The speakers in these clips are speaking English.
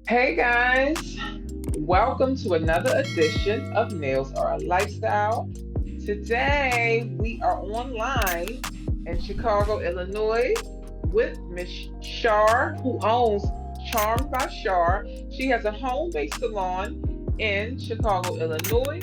Hey guys, welcome to another edition of Nails Are a Lifestyle. Today we are online in Chicago, Illinois with Miss Shar, who owns Charmed by Shar. She has a home-based salon in Chicago, Illinois.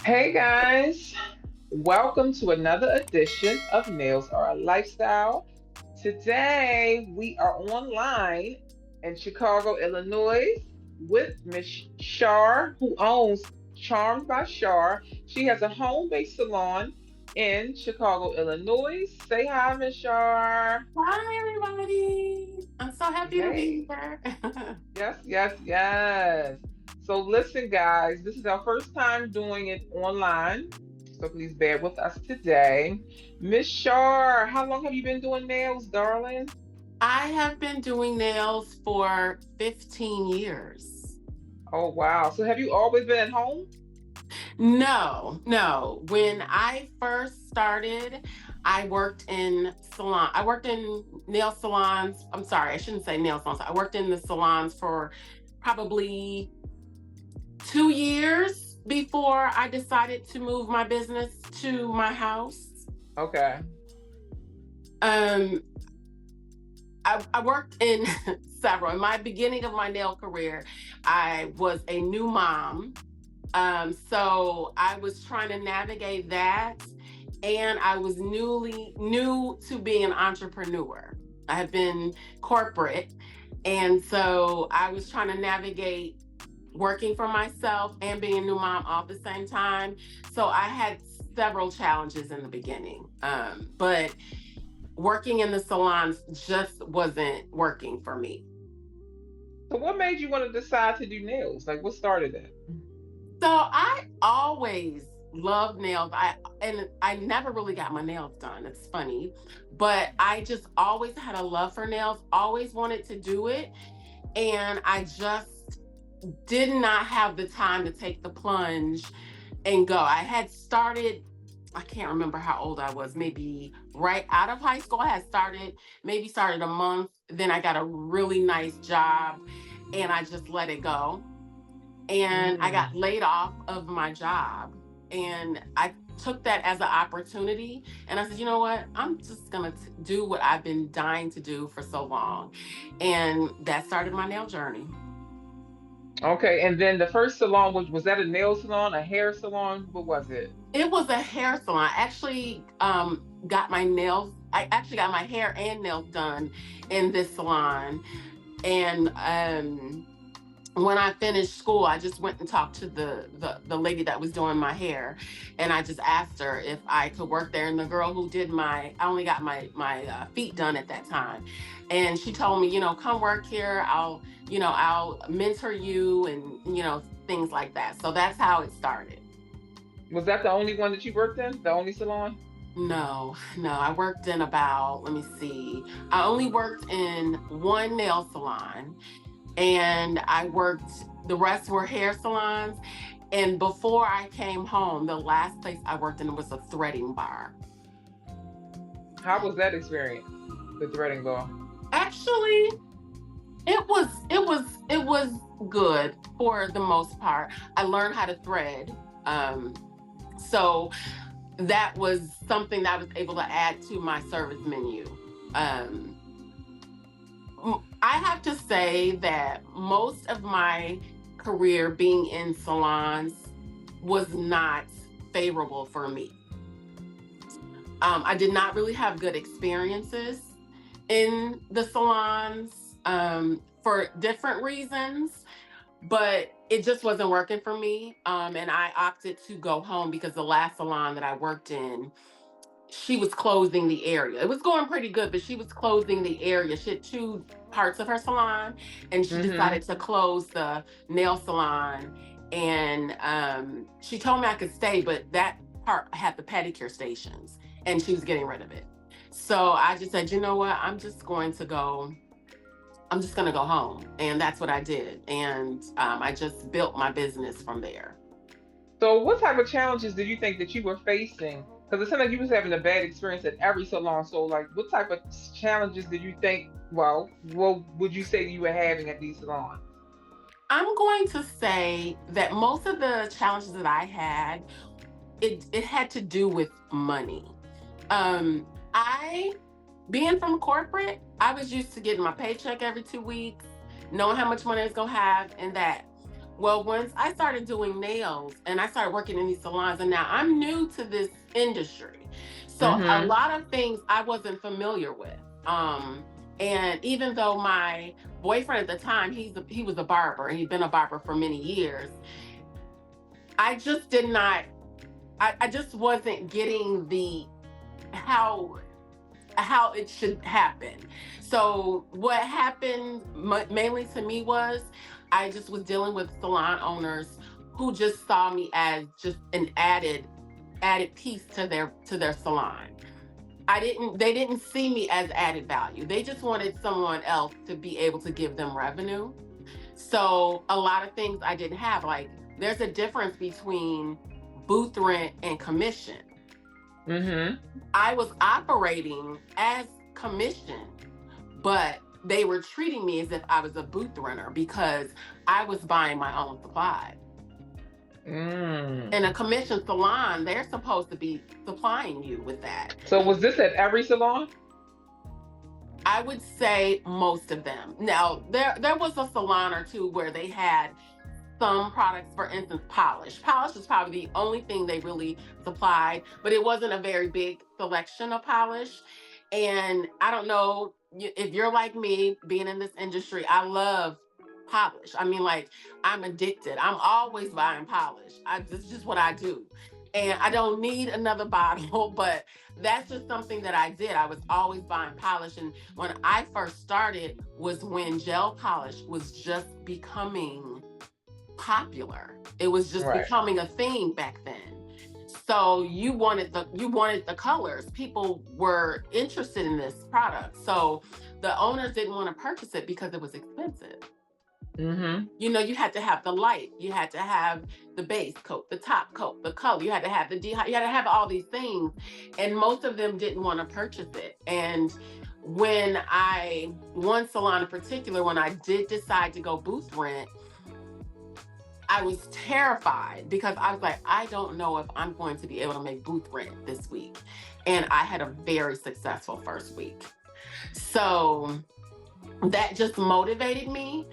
Hey guys, welcome to another edition of Nails Are a Lifestyle. Today we are online in Chicago, Illinois with Miss Shar, who owns Charmed by Shar. She has a home-based salon in Chicago, Illinois. Say hi, Miss Shar. Hi, everybody. I'm so happy to be Hey. here. Yes, yes, yes. So listen, guys, this is our first time doing it online. So please bear with us today. Miss Shar, how long have you been doing nails, darling? I have been doing nails for 15 years. Oh, wow. So have you always been at home? No. When I first started, I worked in salon. I worked in nail salons. I'm sorry, I shouldn't say nail salons. I worked in the salons for probably 2 years before I decided to move my business to my house. Okay. Um, I worked in several. In my beginning of my nail career, I was a new mom. So I was trying to navigate that, and I was new to being an entrepreneur. I had been corporate, and so I was trying to navigate working for myself and being a new mom all at the same time. So I had several challenges in the beginning, but working in the salons just wasn't working for me. So what made you want to decide to do nails? Like what started it? So I always loved nails. I never really got my nails done. It's funny, but I just always had a love for nails. Always wanted to do it, and I just did not have the time to take the plunge and go. I had started, I can't remember how old I was, maybe right out of high school. I had started a month, then I got a really nice job and I just let it go. And I got Mm. laid off of my job. And I took that as an opportunity. And I said, you know what? I'm just going to do what I've been dying to do for so long. And that started my nail journey. Okay, and then the first salon was that a nail salon, a hair salon? What was it? It was a hair salon. I actually got my hair and nails done in this salon. And when I finished school, I just went and talked to the lady that was doing my hair, and I just asked her if I could work there. And the girl who did I only got my feet done at that time, and she told me, come work here. I'll mentor you, and things like that. So that's how it started. Was that the only one that you worked in? The only salon? No, I worked in about, let me see, I only worked in one nail salon, and the rest were hair salons. And before I came home, the last place I worked in was a threading bar. How was that experience? the threading ball? Actually, it was good for the most part. I learned how to thread. Um, so that was something that I was able to add to my service menu. Um, I have to say that most of my career being in salons was not favorable for me. I did not really have good experiences in the salons for different reasons, but it just wasn't working for me. And I opted to go home because the last salon that I worked in, she was closing the area. It was going pretty good, but she was closing the area. She had two parts of her salon, and she Mm-hmm. decided to close the nail salon. And she told me I could stay, but that part had the pedicure stations, and she was getting rid of it. So I just said, you know what? I'm just going to go. I'm just going to go home, and that's what I did. And I just built my business from there. So, what type of challenges did you think that you were facing? Because it sounded like you was having a bad experience at every salon. So, like, what type of challenges did you think? Well, what would you say you were having at these salons? I'm going to say that most of the challenges that I had, it had to do with money. I being from corporate, I was used to getting my paycheck every 2 weeks, knowing how much money I was gonna have, and that. Well, once I started doing nails and I started working in these salons, and now I'm new to this industry, so a Mm-hmm. lot of things I wasn't familiar with. And even though my boyfriend at the time, he was a barber and he'd been a barber for many years, I just did not. I just wasn't getting the how how it should happen. So what happened mainly to me was I just was dealing with salon owners who just saw me as just an added piece to their salon. I didn't They didn't see me as added value. They just wanted someone else to be able to give them revenue. So a lot of things I didn't have, like there's a difference between booth rent and commission. Mm-hmm. I was operating as commission, but they were treating me as if I was a booth renter because I was buying my own supplies. Mm. In a commission salon, they're supposed to be supplying you with that. So, was this at every salon? I would say most of them. Now, there was a salon or two where they had some products, for instance, polish. Polish was probably the only thing they really supplied, but it wasn't a very big selection of polish. And I don't know if you're like me, being in this industry, I love polish. I mean, like, I'm addicted. I'm always buying polish. This is just what I do. And I don't need another bottle, but that's just something that I did. I was always buying polish. And when I first started was when gel polish was just becoming popular. It was just Right. becoming a thing back then. So you wanted the colors. People were interested in this product. So the owners didn't want to purchase it because it was expensive. Mm-hmm. You know, you had to have the light, you had to have the base coat, the top coat, the color, you had to have you had to have all these things. And most of them didn't want to purchase it. And one salon in particular, when I did decide to go booth rent, I was terrified because I was like, I don't know if I'm going to be able to make booth rent this week. And I had a very successful first week. So that just motivated me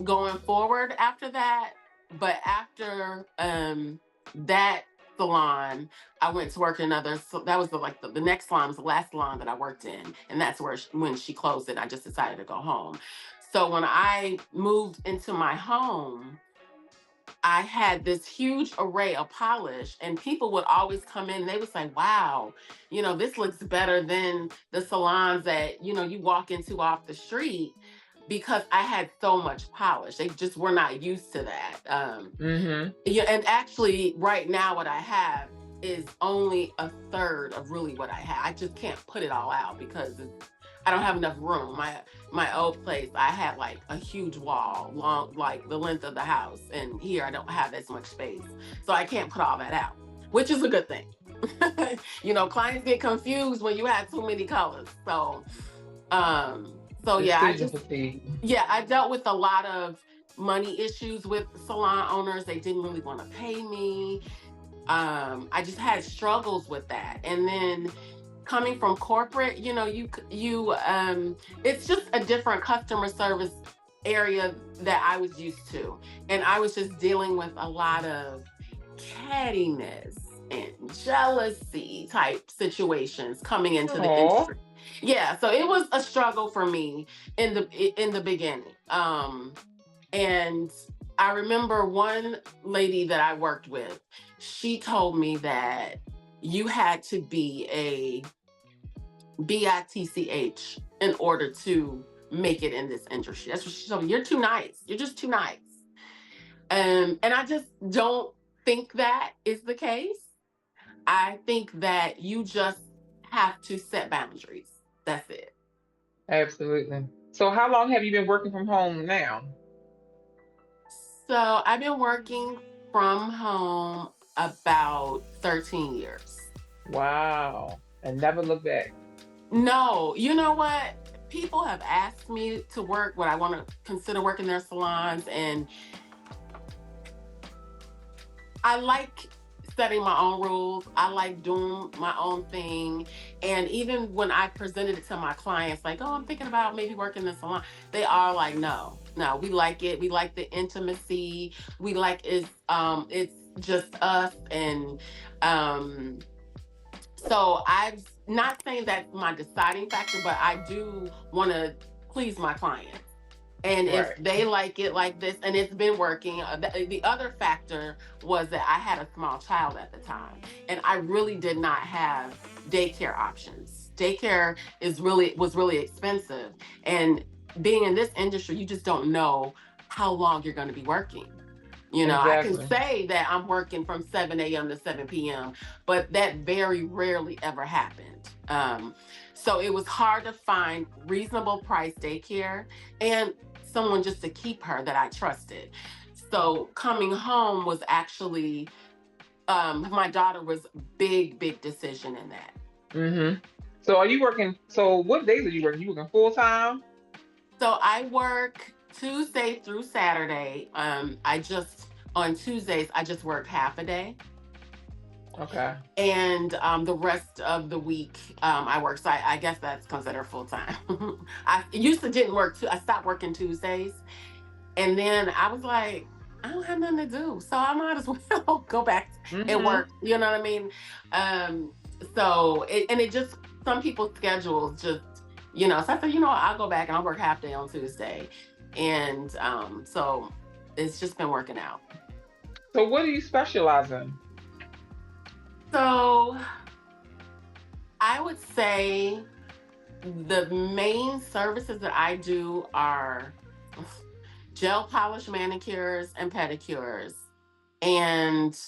going forward after that. But after that salon, I went to work in another. So that was the next salon, was the last salon that I worked in, and that's where when she closed it, I just decided to go home. So when I moved into my home, I had this huge array of polish, and people would always come in and they would say, wow, this looks better than the salons that, you walk into off the street, because I had so much polish. They just were not used to that. Mm-hmm. Yeah, and actually, right now, what I have is only a third of really what I have. I just can't put it all out because I don't have enough room. My old place, I had like a huge wall, long like the length of the house, and here I don't have as much space, so I can't put all that out, which is a good thing. Clients get confused when you have too many colors. So yeah, Decision fatigue. I dealt with a lot of money issues with salon owners. They didn't really want to pay me. I just had struggles with that. And then coming from corporate, it's just a different customer service area that I was used to. And I was just dealing with a lot of cattiness and jealousy type situations coming into the Oh, industry. Yeah, so it was a struggle for me in the beginning. And I remember one lady that I worked with, she told me that you had to be a BITCH in order to make it in this industry. That's what she told me. You're too nice. You're just too nice. And I just don't think that is the case. I think that you just have to set boundaries. That's it. absolutely. So how long have you been working from home now? So I've been working from home about 13 years. Wow. And never look back. No, you know what? People have asked me to work, what I want to consider working their salons, and I like setting my own rules. I like doing my own thing. And even when I presented it to my clients, like, oh, I'm thinking about maybe working in the salon, they are like, no, no, we like it. We like the intimacy. We like it's just us. And um so I'm not saying that's my deciding factor, but I do want to please my clients. And if Right. they like it like this, and it's been working, the other factor was that I had a small child at the time, and I really did not have daycare options. Daycare was really expensive, and being in this industry, you just don't know how long you're going to be working. I can Exactly. say that I'm working from 7 a.m. to 7 p.m., but that very rarely ever happened. So it was hard to find reasonable price daycare and someone just to keep her that I trusted. So coming home was actually, my daughter was big decision in that. Mm-hmm. So are you working? So what days are you working? You working full time? So I work Tuesday through Saturday. On Tuesdays, I just work half a day. Okay. And the rest of the week, I work. So I guess that's considered full time. I used to didn't work. I stopped working Tuesdays, and then I was like, I don't have nothing to do, so I might as well go back and Mm-hmm. work. You know what I mean? Um, it just some people's schedules just So I said, I'll go back and I'll work half day on Tuesday, and so it's just been working out. So what do you specialize in? So I would say the main services that I do are gel polish manicures and pedicures. And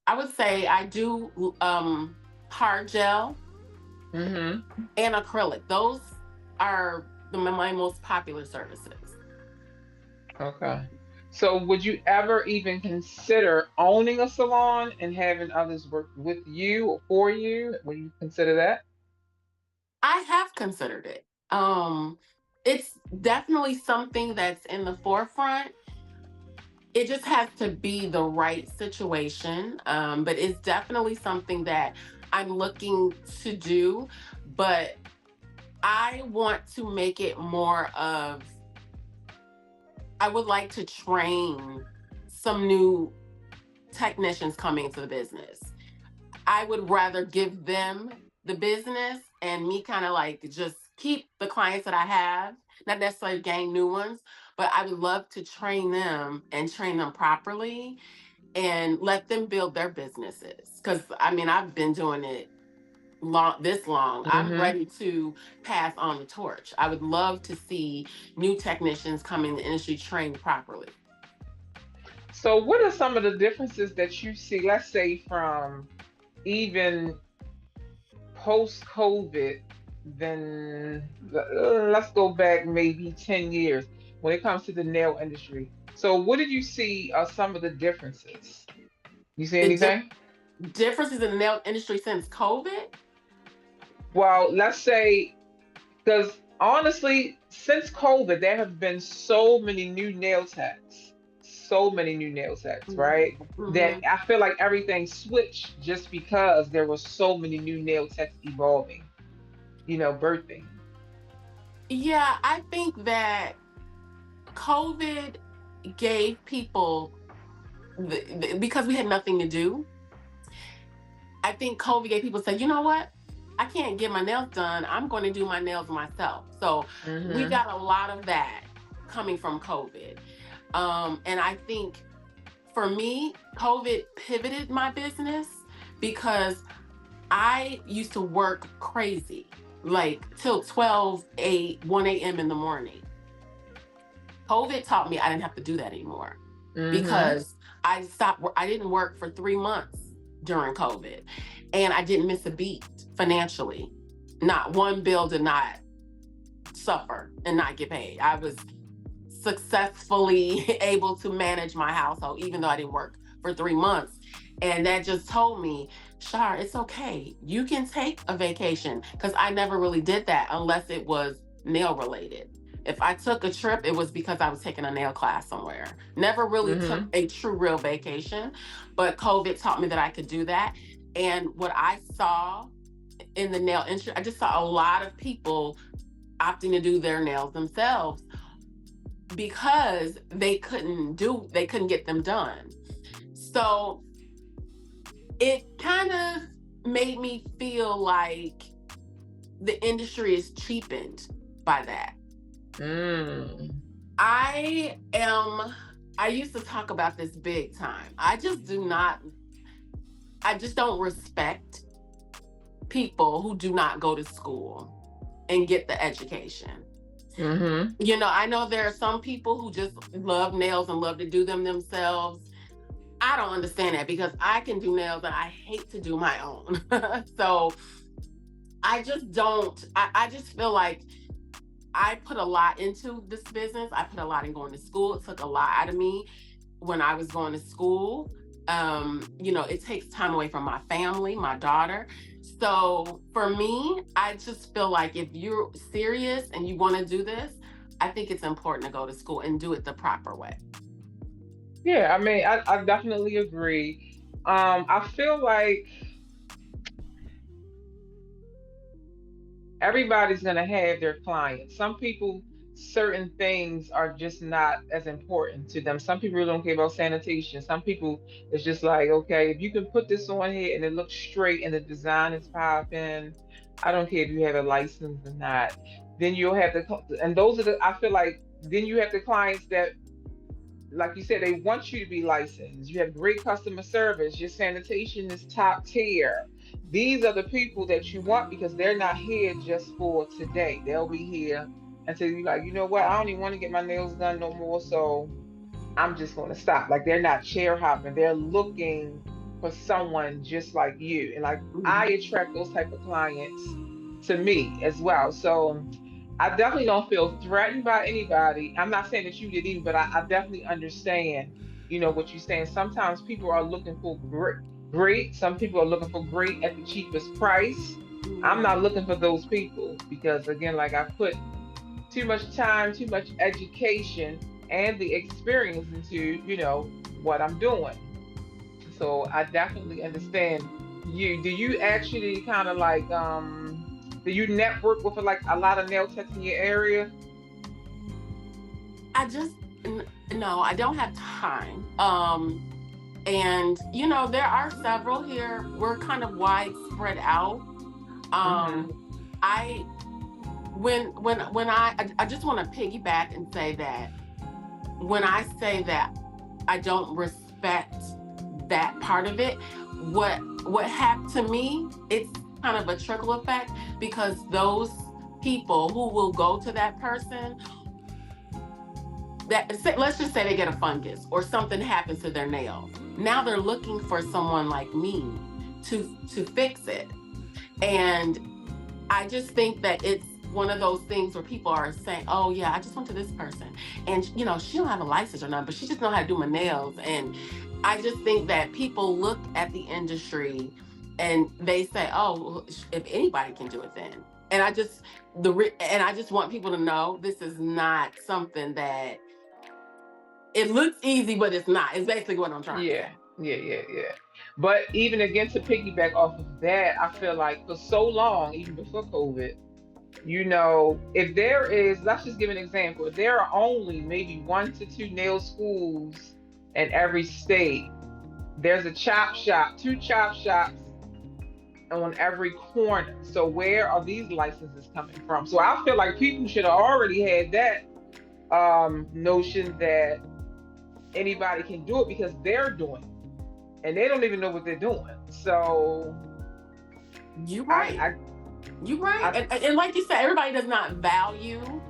I would say I do hard gel Mm-hmm. and acrylic. Those are my most popular services. Okay. So would you ever even consider owning a salon and having others work with you or for you? Would you consider that? I have considered it. It's definitely something that's in the forefront. It just has to be the right situation. But it's definitely something that I'm looking to do. But I want to make it more of, I would like to train some new technicians coming into the business. I would rather give them the business and me kind of like just keep the clients that I have, not necessarily gain new ones, but I would love to train them and train them properly and let them build their businesses. Because I mean, I've been doing it this long. I'm Mm-hmm. ready to pass on the torch. I would love to see new technicians come in the industry trained properly. So what are some of the differences that you see, let's say from even post COVID, then let's go back maybe 10 years when it comes to the nail industry. So what did you see are some of the differences? You see The di- anything? Differences in the nail industry since COVID? Well, let's say, because honestly, since COVID, there have been so many new nail techs, so many new nail techs, right? That Mm-hmm. I feel like everything switched just because there were so many new nail techs evolving, birthing. Yeah, I think that COVID gave people, because we had nothing to do, I think COVID gave people said, you know what? I can't get my nails done. I'm going to do my nails myself. So we Mm-hmm. got a lot of that coming from COVID. And I think for me, COVID pivoted my business because I used to work crazy, like till 12, 8, 1 a.m. in the morning. COVID taught me I didn't have to do that anymore Mm-hmm. because I didn't work for 3 months during COVID and I didn't miss a beat financially. Not one bill did not suffer and not get paid. I was successfully able to manage my household, even though I didn't work for 3 months. And that just told me, Shar, it's okay. You can take a vacation. Because I never really did that unless it was nail related. If I took a trip, it was because I was taking a nail class somewhere. Never really took Mm-hmm. a true, real vacation. But COVID taught me that I could do that. And what I saw in the nail industry, I just saw a lot of people opting to do their nails themselves because they couldn't get them done. So it kind of made me feel like the industry is cheapened by that. Mm. I am I used to talk about this big time. I just don't respect people who do not go to school and get the education. Mm-hmm. I know there are some people who just love nails and love to do them themselves. I don't understand that because I can do nails and I hate to do my own. So I just don't, I just feel like I put a lot into this business. I put a lot in going to school. It took a lot out of me when I was going to school. It takes time away from my family, my daughter. So for me, I just feel like if you're serious and you want to do this, I think it's important to go to school and do it the proper way. Yeah, I mean, I definitely agree. I feel like everybody's going to have their clients. Some people, certain things are just not as important to them. Some people really don't care about sanitation. Some people, it's just like, okay, if you can put this on here and it looks straight and the design is popping, I don't care if you have a license or not. Then you'll have and those are I feel like, then you have the clients that, like you said, they want you to be licensed. You have great customer service. Your sanitation is top tier. These are the people that you want because they're not here just for today. They'll be here until you like, you know what? I don't even want to get my nails done no more. So I'm just going to stop. Like they're not chair hopping. They're looking for someone just like you. And like I Mhm. attract those type of clients to me as well. So I definitely don't feel threatened by anybody. I'm not saying that you did either, but I definitely understand, what you're saying. Sometimes people are looking for great, great. Some people are looking for great at the cheapest price. I'm not looking for those people because again, like I put too much time, too much education, and the experience into, what I'm doing. So I definitely understand you. Do you actually kind of like do you network with like a lot of nail techs in your area? I just no, I don't have time. And there are several here. We're kind of widespread out. Mm-hmm. Um, I when I just want to piggyback and say that when I say that I don't respect that part of it, what happened to me, it's kind of a trickle effect because those people who will go to that person, let's just say they get a fungus or something happens to their nail. Now they're looking for someone like me to fix it. And I just think that it's one of those things where people are saying, "Oh yeah, I just went to this person, and she don't have a license or nothing, but she just know how to do my nails." And I just think that people look at the industry and they say, "Oh, well, if anybody can do it, then." And I just want people to know this is not something that it looks easy, but it's not. It's basically what I'm trying to Yeah, say. yeah. But even again, to piggyback off of that, I feel like for so long, even before COVID, if there is, let's just give an example, if there are only maybe 1 to 2 nail schools in every state, there's a chop shop, 2 chop shops on every corner. So where are these licenses coming from? So I feel like people should have already had that notion that anybody can do it because they're doing it and they don't even know what they're doing. So You right. I You right. I, And like you said, everybody does not value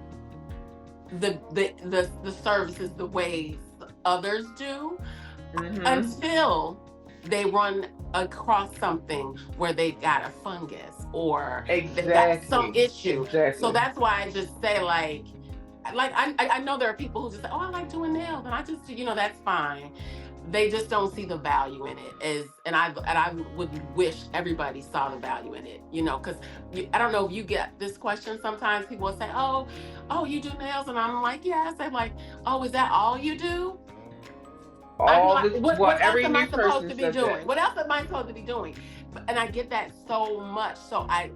the services the way others do mm-hmm, until they run across something where they got a fungus or they got some exactly, issue. So exactly. that's why I just say like I know there are people who just say, "Oh, I like doing nails," and I just that's fine. They just don't see the value in it and I would wish everybody saw the value in it, because I don't know if you get this question sometimes. People will say, "Oh, you do nails," and I'm like, "Yes." They're like, "Oh, is that all you do?" I'd be All like, this, what well, what else every am I new supposed person to be says that. doing? What else am I supposed to be doing? And I get that so much. So I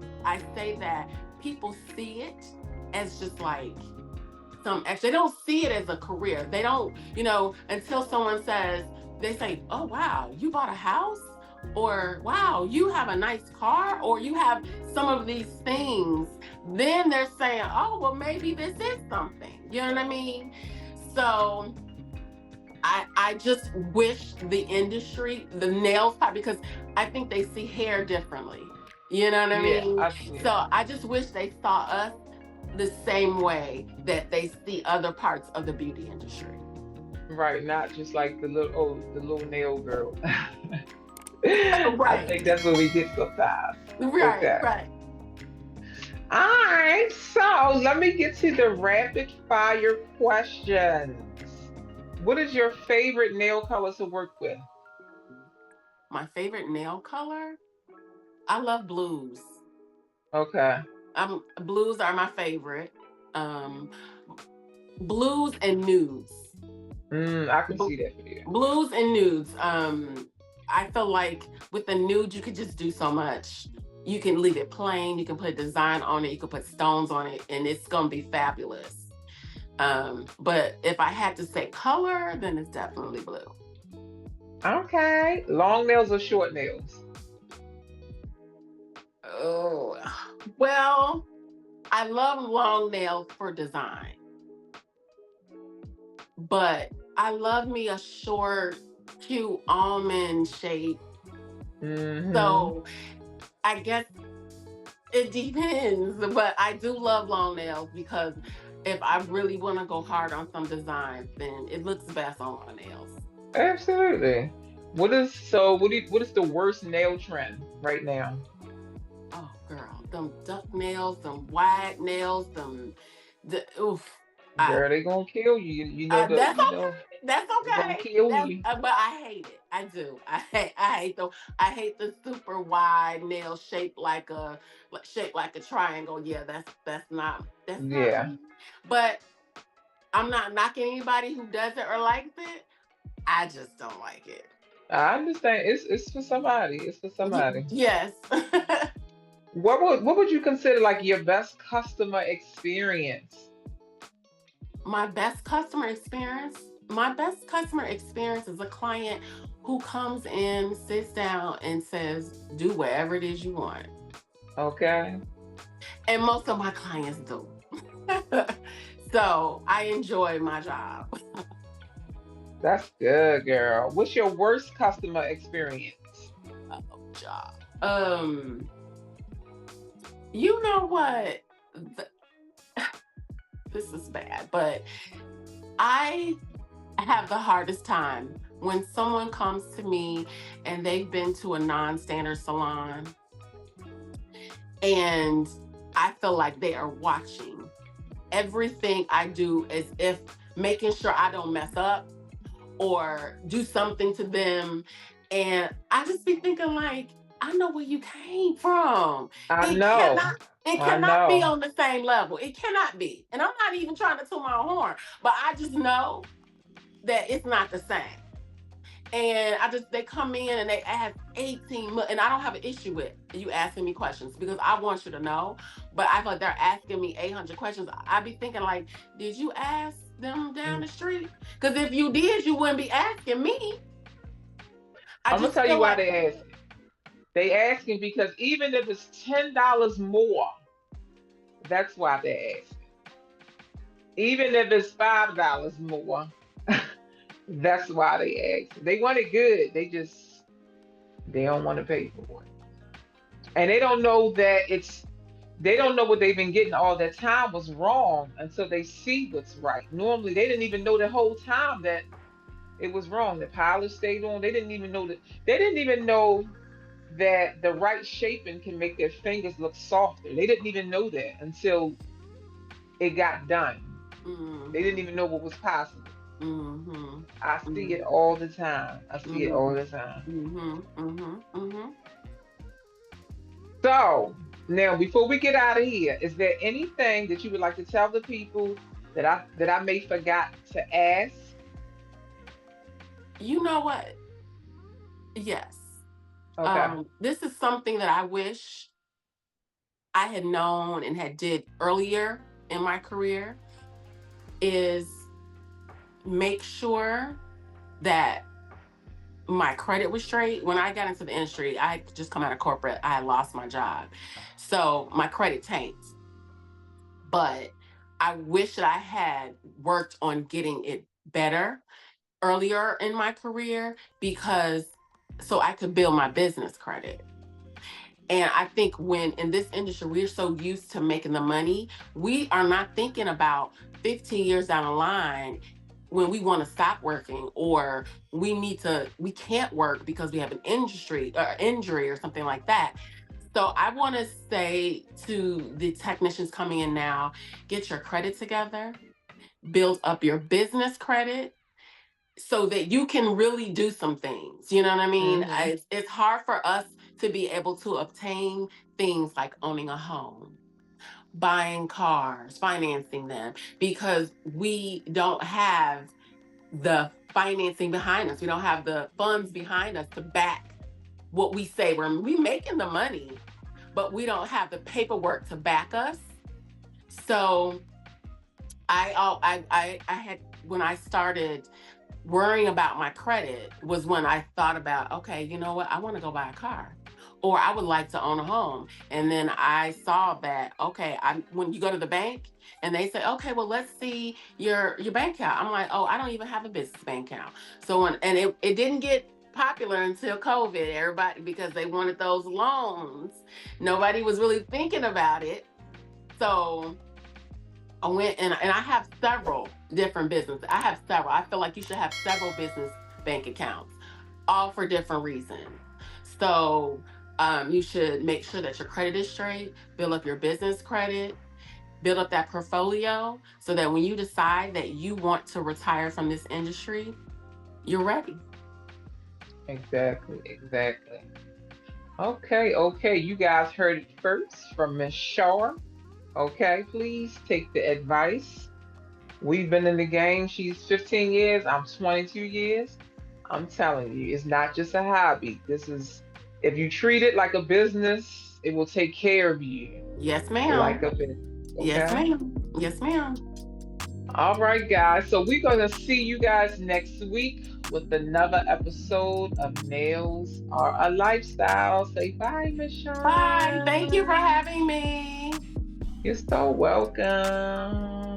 say that people see it as just like some extra. They don't see it as a career. They don't, until someone says, they say, "Oh wow, you bought a house," or "Wow, you have a nice car," or "You have some of these things." Then they're saying, "Oh well, maybe this is something." You know what I mean? So I just wish the industry, the nails part, because I think they see hair differently. You know what I Yeah, mean? yeah, So I just wish they saw us the same way that they see other parts of the beauty industry. right. Not just like the little nail girl. I Right. think that's what we get sometimes. Right, Okay. right. All right. So let me get to the rapid fire questions. What is your favorite nail color to work with? My favorite nail color? I love blues. Okay. Blues are my favorite. Um, Blues and nudes. I can see that for you. Blues and nudes. I feel like with the nude, you could just do so much. You can leave it plain. You can put a design on it. You can put stones on it, and it's gonna be fabulous. But if I had to say color, then it's definitely blue. Okay. Long nails or short nails? Oh, well, I love long nails for design, but I love me a short, cute almond shape. Mm-hmm. So I guess it depends, but I do love long nails because if I really want to go hard on some designs, then it looks best on long nails. Absolutely. What is the worst nail trend right now? Oh, girl, them duck nails, them wide nails, oof. I Girl, they gonna kill you. That's okay. That's They gonna okay. kill you. But I hate it. I do. I hate the super wide nail shaped like a triangle. Yeah, that's not Yeah. me. But I'm not knocking anybody who does it or likes it. I just don't like it. I understand. It's for somebody. It's for somebody. Yes. What would you consider like your best customer experience? My best customer experience. My best customer experience is a client who comes in, sits down, and says, "Do whatever it is you want." Okay. And most of my clients do. So I enjoy my job. That's good, girl. What's your worst customer experience? Job. You know what? Th- this is bad, but I have the hardest time when someone comes to me and they've been to a non-standard salon and I feel like they are watching everything I do as if making sure I don't mess up or do something to them. And I just be thinking like, I know where you came from. I It know. cannot, it I cannot be know. on the same level. It cannot be. And I'm not even trying to toot my own horn, but I just know that it's not the same. And they come in and they ask 18 and I don't have an issue with you asking me questions because I want you to know. But I feel like they're asking me 800 questions. I be thinking like, did you ask them down Mm. the street? Because if you did, you wouldn't be asking me. I I'm gonna just tell you feel why like, they asking. They asking because even if it's $10 more, that's why they asking. Even if it's $5 more, that's why they ask. They want it good. They don't want to pay for it. And they don't know that they don't know what they've been getting all that time was wrong until they see what's right. Normally they didn't even know the whole time that it was wrong. The polish stayed on. They didn't even know that the right shaping can make their fingers look softer. They didn't even know that until it got done. They didn't mm-hmm, even know what was possible. mm-hmm, I see mm-hmm, it all the time. I see it all mm-hmm, the time. mm-hmm, mm-hmm, mm-hmm. So now, before we get out of here, is there anything that you would like to tell the people that I may forgot to ask? You know what? Yes. Okay. This is something that I wish I had known and had did earlier in my career is make sure that my credit was straight. When I got into the industry, I had just come out of corporate. I had lost my job. So my credit tanked. But I wish that I had worked on getting it better earlier in my career because so I could build my business credit. And I think when in this industry, we're so used to making the money, we are not thinking about 15 years down the line when we want to stop working or we can't work because we have an industry or injury or something like that. So I want to say to the technicians coming in now, get your credit together, build up your business credit, so that you can really do some things. You know what I mean? Mm-hmm. It's hard for us to be able to obtain things like owning a home, buying cars, financing them, because we don't have the financing behind us. We don't have the funds behind us to back what we say. We making the money, but we don't have the paperwork to back us. So I had when I started worrying about my credit was when I thought about, okay, you know what? I want to go buy a car or I would like to own a home. And then I saw that, okay, when you go to the bank and they say, okay, well, let's see your bank account. I'm like, oh, I don't even have a business bank account. So it didn't get popular until COVID, everybody, because they wanted those loans. Nobody was really thinking about it. So I went and I have several different businesses. I have several. I feel like you should have several business bank accounts, all for different reasons. So you should make sure that your credit is straight, build up your business credit, build up that portfolio so that when you decide that you want to retire from this industry, you're ready. Exactly. Exactly. Okay. Okay. You guys heard it first from Miss Shaw. Okay. Please take the advice. We've been in the game. She's 15 years. I'm 22 years. I'm telling you, it's not just a hobby. If you treat it like a business, it will take care of you Yes, like ma'am. a business. Yes, Okay? ma'am. Yes, ma'am. All right, guys. So we're going to see you guys next week with another episode of Nails Are a Lifestyle. Say bye, Miss Bye. Thank you for Shawn. having me. You're so welcome.